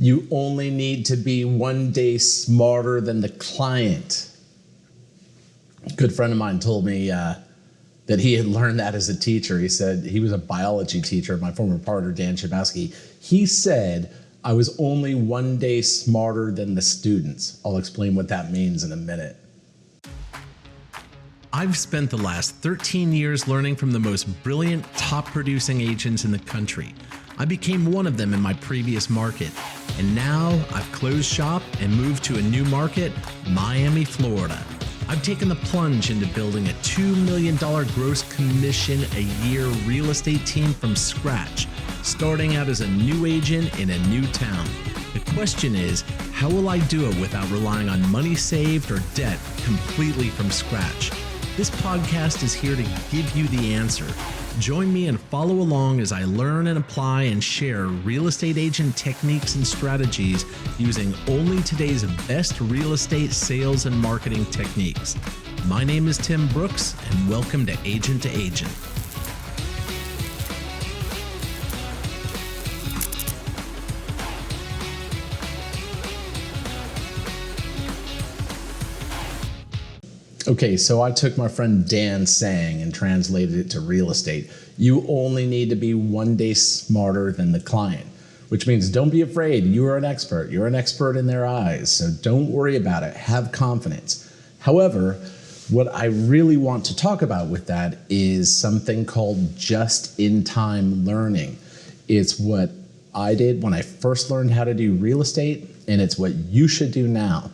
You only need to be one day smarter than the client. A good friend of mine told me that he had learned that as a teacher. He said he was a biology teacher, my former partner, Dan Chabowski. He said, I was only one day smarter than the students. I'll explain what that means in a minute. I've spent the last 13 years learning from the most brilliant, top-producing agents in the country. I became one of them in my previous market, and now I've closed shop and moved to a new market, Miami, Florida. I've taken the plunge into building a $2 million gross commission a year real estate team from scratch, starting out as a new agent in a new town. The question is, how will I do it without relying on money saved or debt completely from scratch? This podcast is here to give you the answer. Join me and follow along as I learn and apply and share real estate agent techniques and strategies using only today's best real estate sales and marketing techniques. My name is Tim Brooks, and welcome to Agent to Agent. Okay, so I took my friend Dan's saying and translated it to real estate. You only need to be one day smarter than the client, which means don't be afraid. You are an expert. You're an expert in their eyes, so don't worry about it. Have confidence. However, what I really want to talk about with that is something called just-in-time learning. It's what I did when I first learned how to do real estate, and it's what you should do now.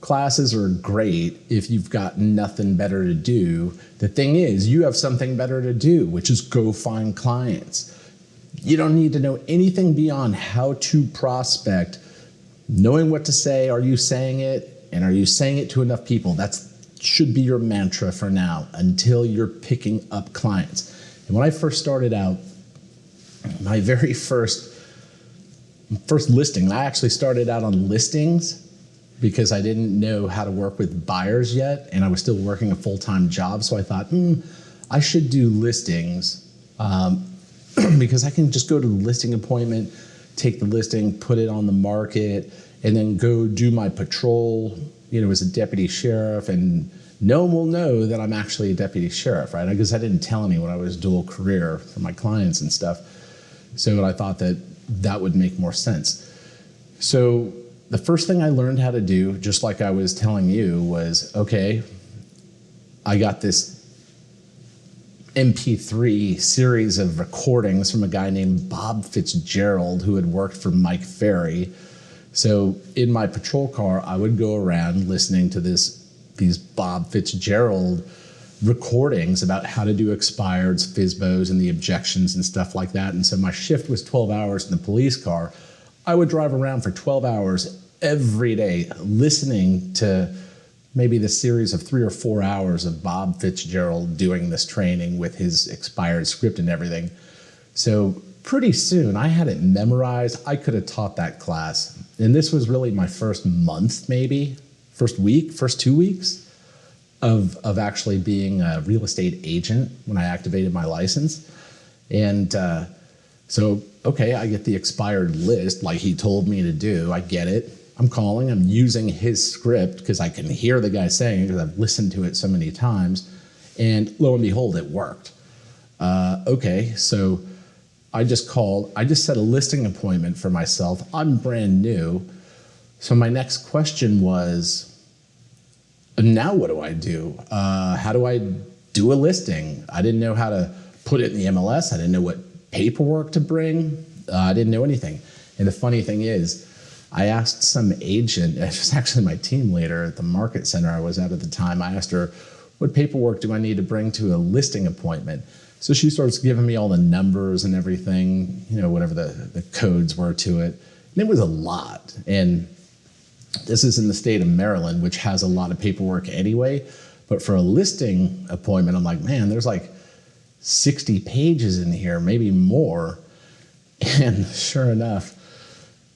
Classes are great if you've got nothing better to do. The thing is, you have something better to do, which is go find clients. You don't need to know anything beyond how to prospect, knowing what to say. Are you saying it? And are you saying it to enough people? That should be your mantra for now until you're picking up clients. And when I first started out, my very first listing, I actually started out on listings because I didn't know how to work with buyers yet, and I was still working a full-time job. So I thought, I should do listings because I can just go to the listing appointment, take the listing, put it on the market, and then go do my patrol, as a deputy sheriff, and no one will know that I'm actually a deputy sheriff, right? Because I didn't tell anyone I was dual career for my clients and stuff. So I thought that would make more sense. So the first thing I learned how to do, just like I was telling you, was, okay, I got this MP3 series of recordings from a guy named Bob Fitzgerald who had worked for Mike Ferry. So in my patrol car, I would go around listening to these Bob Fitzgerald recordings about how to do expireds, FSBOs, and the objections and stuff like that. And so my shift was 12 hours in the police car. I would drive around for 12 hours every day listening to maybe the series of 3 or 4 hours of Bob Fitzgerald doing this training with his expired script and everything. So pretty soon I had it memorized. I could have taught that class. And this was really my first month, maybe, first week, first 2 weeks of actually being a real estate agent when I activated my license. And so, okay, I get the expired list like he told me to do. I get it. I'm calling. I'm using his script because I can hear the guy saying it because I've listened to it so many times. And lo and behold, it worked. Okay, so I just called. I just set a listing appointment for myself. I'm brand new. So my next question was, now what do I do? How do I do a listing? I didn't know how to put it in the MLS. I didn't know what paperwork to bring. I didn't know anything. And the funny thing is, I asked some agent, it was actually my team leader at the market center I was at the time, I asked her, what paperwork do I need to bring to a listing appointment? So she starts giving me all the numbers and everything, whatever the codes were to it. And it was a lot. And this is in the state of Maryland, which has a lot of paperwork anyway. But for a listing appointment, I'm like, man, there's like 60 pages in here, maybe more. And sure enough,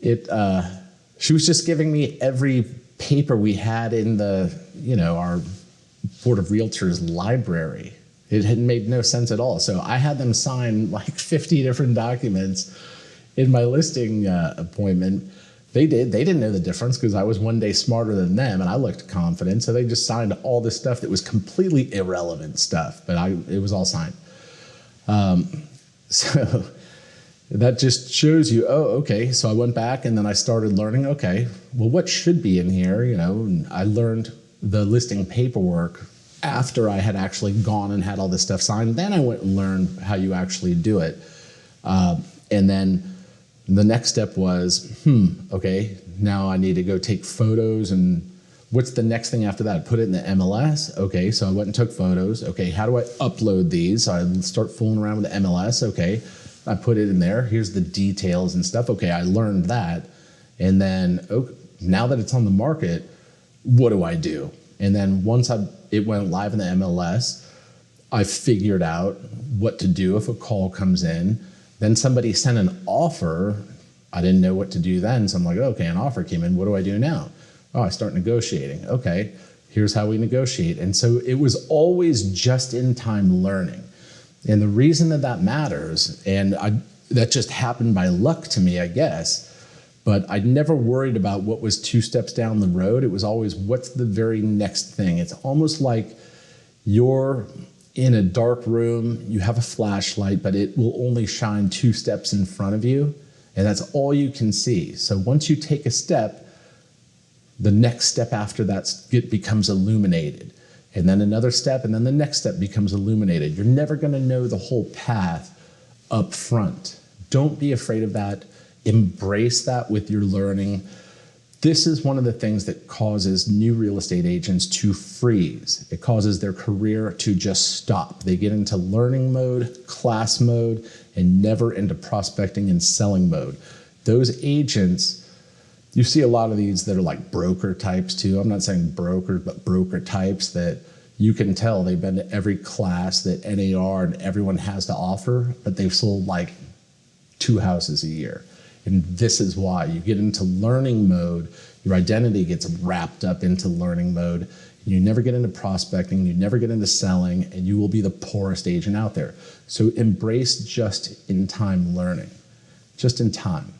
she was just giving me every paper we had in our Board of Realtors library. It had made no sense at all. So I had them sign like 50 different documents in my listing appointment They did. They didn't know the difference because I was one day smarter than them and I looked confident. So they just signed all this stuff that was completely irrelevant stuff, but it was all signed. So that just shows you, oh, okay. So I went back and then I started learning, okay, well, what should be in here? And I learned the listing paperwork after I had actually gone and had all this stuff signed. Then I went and learned how you actually do it. And then the next step was, okay, now I need to go take photos, and what's the next thing after that? Put it in the MLS. Okay, so I went and took photos. Okay, how do I upload these? So I start fooling around with the MLS. Okay, I put it in there. Here's the details and stuff. Okay, I learned that. And then now that it's on the market, what do I do? And then once it went live in the MLS, I figured out what to do if a call comes in. Then somebody sent an offer. I didn't know what to do then. So I'm like, okay, an offer came in. What do I do now? Oh, I start negotiating. Okay, here's how we negotiate. And so it was always just-in-time learning. And the reason that matters, and that just happened by luck to me, I guess, but I never worried about what was 2 steps down the road. It was always, what's the very next thing? It's almost like you're in a dark room, you have a flashlight, but it will only shine 2 steps in front of you, and that's all you can see. So once you take a step, the next step after that becomes illuminated, and then another step, and then the next step becomes illuminated. You're never going to know the whole path up front. Don't be afraid of that. Embrace that with your learning. This is one of the things that causes new real estate agents to freeze. It causes their career to just stop. They get into learning mode, class mode, and never into prospecting and selling mode. Those agents, you see a lot of these that are like broker types too. I'm not saying brokers, but broker types that you can tell they've been to every class that NAR and everyone has to offer, but they've sold like 2 houses a year. And this is why you get into learning mode, your identity gets wrapped up into learning mode. You never get into prospecting, you never get into selling, and you will be the poorest agent out there. So embrace just-in-time learning, just in time,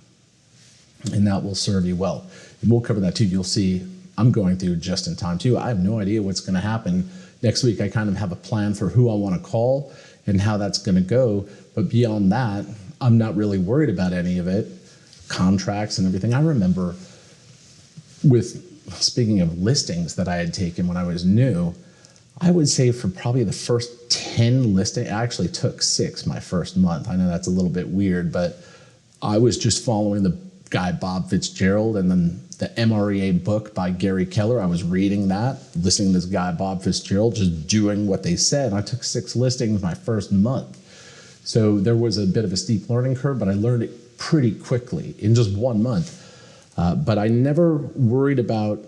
and that will serve you well. And we'll cover that too. You'll see I'm going through just-in-time too. I have no idea what's going to happen next week. I kind of have a plan for who I want to call and how that's going to go, but beyond that, I'm not really worried about any of it. Contracts and everything. I remember speaking of listings that I had taken when I was new, I would say for probably the first 10 listings, I actually took 6 my first month. I know that's a little bit weird, but I was just following the guy Bob Fitzgerald and then the MREA book by Gary Keller. I was reading that, listening to this guy Bob Fitzgerald, just doing what they said. I took 6 listings my first month. So there was a bit of a steep learning curve, but I learned it pretty quickly in just 1 month. But I never worried about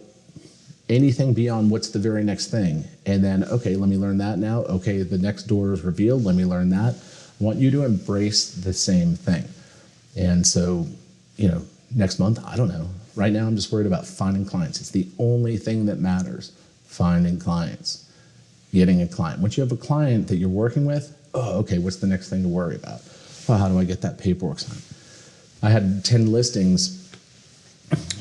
anything beyond what's the very next thing. And then, okay, let me learn that now. Okay, the next door is revealed. Let me learn that. I want you to embrace the same thing. And so, next month, I don't know. Right now, I'm just worried about finding clients. It's the only thing that matters, finding clients, getting a client. Once you have a client that you're working with, oh, okay, what's the next thing to worry about? Oh, how do I get that paperwork signed? I had 10 listings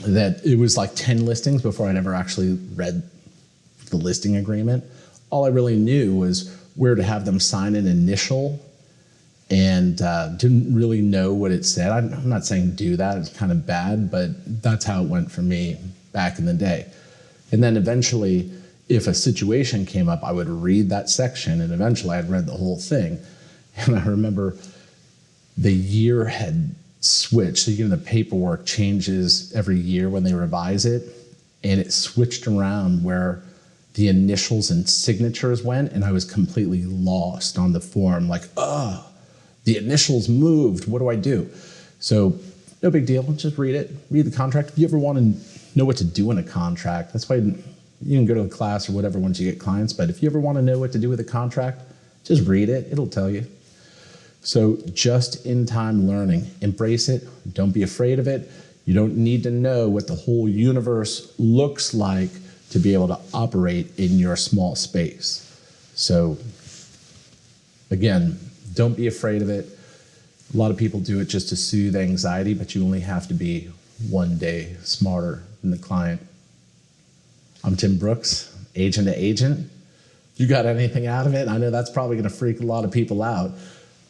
it was like 10 listings before I'd ever actually read the listing agreement. All I really knew was where to have them sign an initial and didn't really know what it said. I'm not saying do that, it's kind of bad, but that's how it went for me back in the day. And then eventually, if a situation came up, I would read that section and eventually I'd read the whole thing. And I remember the year had switched. So, the paperwork changes every year when they revise it. And it switched around where the initials and signatures went. And I was completely lost on the form. Like, the initials moved. What do I do? So no big deal. Just read it. Read the contract. If you ever want to know what to do in a contract, that's why you can go to a class or whatever once you get clients. But if you ever want to know what to do with a contract, just read it. It'll tell you. So just-in-time learning, embrace it. Don't be afraid of it. You don't need to know what the whole universe looks like to be able to operate in your small space. So again, don't be afraid of it. A lot of people do it just to soothe anxiety, but you only have to be one day smarter than the client. I'm Tim Brooks, agent to agent. You got anything out of it? I know that's probably going to freak a lot of people out,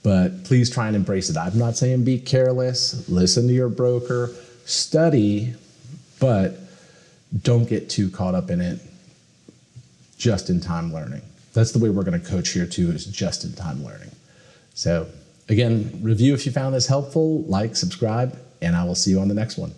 but please try and embrace it. I'm not saying be careless. Listen to your broker, study, but don't get too caught up in it. Just-in-time learning. That's the way we're going to coach here too, is just-in-time learning. So again, review if you found this helpful, like, subscribe, and I will see you on the next one.